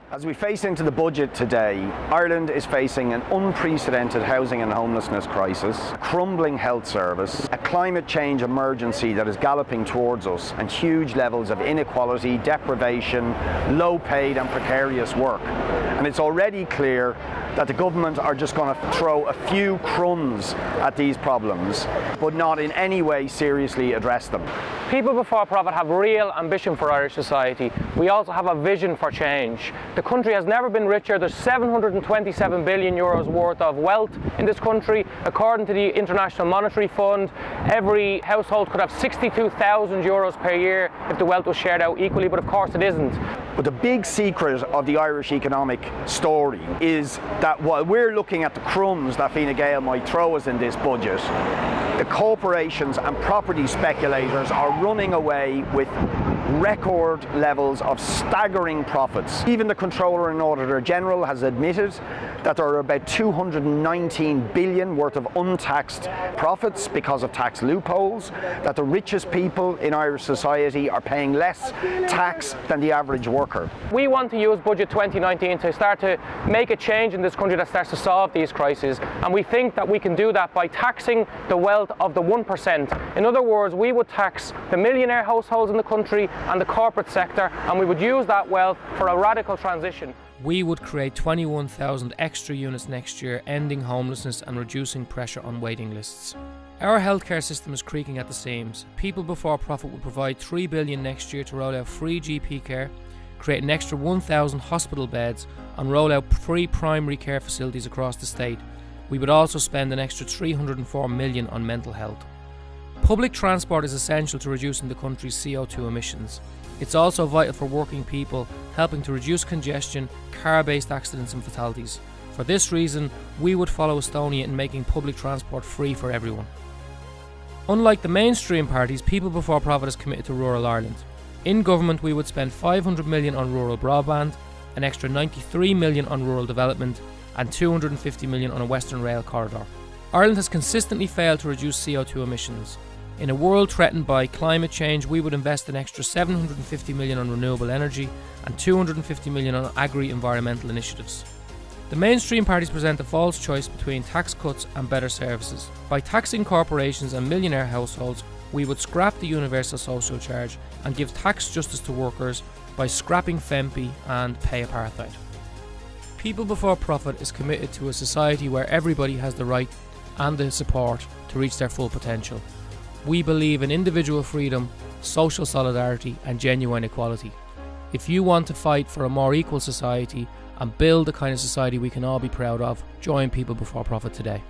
As we face into the budget today, Ireland is facing an unprecedented housing and homelessness crisis, a crumbling health service, a climate change emergency that is galloping towards us, and huge levels of inequality, deprivation, low paid and precarious work. And it's already clear that the government are just going to throw a few crumbs at these problems, but not in any way seriously address them. People before profit have real ambition for Irish society. We also have a vision for change. The country has never been richer. There's 727 billion euros worth of wealth in this country. According to the International Monetary Fund, every household could have 62,000 euros per year if the wealth was shared out equally, but of course it isn't. But the big secret of the Irish economic story is that while we're looking at the crumbs that Fine Gael might throw us in this budget, the corporations and property speculators are running away with record levels of staggering profits. Even the Controller and Auditor General has admitted that there are about 219 billion worth of untaxed profits because of tax loopholes, that the richest people in Irish society are paying less tax than the average worker. We want to use Budget 2019 to start to make a change in this country that starts to solve these crises, and we think that we can do that by taxing the wealth of the 1%. In other words, we would tax the millionaire households in the country and the corporate sector, and we would use that wealth for a radical transition. We would create 21,000 extra units next year, ending homelessness and reducing pressure on waiting lists. Our healthcare system is creaking at the seams. People before profit would provide 3 billion next year to roll out free GP care, create an extra 1,000 hospital beds and roll out free primary care facilities across the state. We would also spend an extra 304 million on mental health. Public transport is essential to reducing the country's CO2 emissions. It's also vital for working people, helping to reduce congestion, car-based accidents and fatalities. For this reason, we would follow Estonia in making public transport free for everyone. Unlike the mainstream parties, People Before Profit is committed to rural Ireland. In government, we would spend 500 million on rural broadband, an extra 93 million on rural development, and 250 million on a Western Rail corridor. Ireland has consistently failed to reduce CO2 emissions. In a world threatened by climate change, we would invest an extra 750 million on renewable energy and 250 million on agri-environmental initiatives. The mainstream parties present a false choice between tax cuts and better services. By taxing corporations and millionaire households, we would scrap the universal social charge and give tax justice to workers by scrapping FEMPI and pay apartheid. People Before Profit is committed to a society where everybody has the right and the support to reach their full potential. We believe in individual freedom, social solidarity and genuine equality. If you want to fight for a more equal society and build the kind of society we can all be proud of, join People Before Profit today.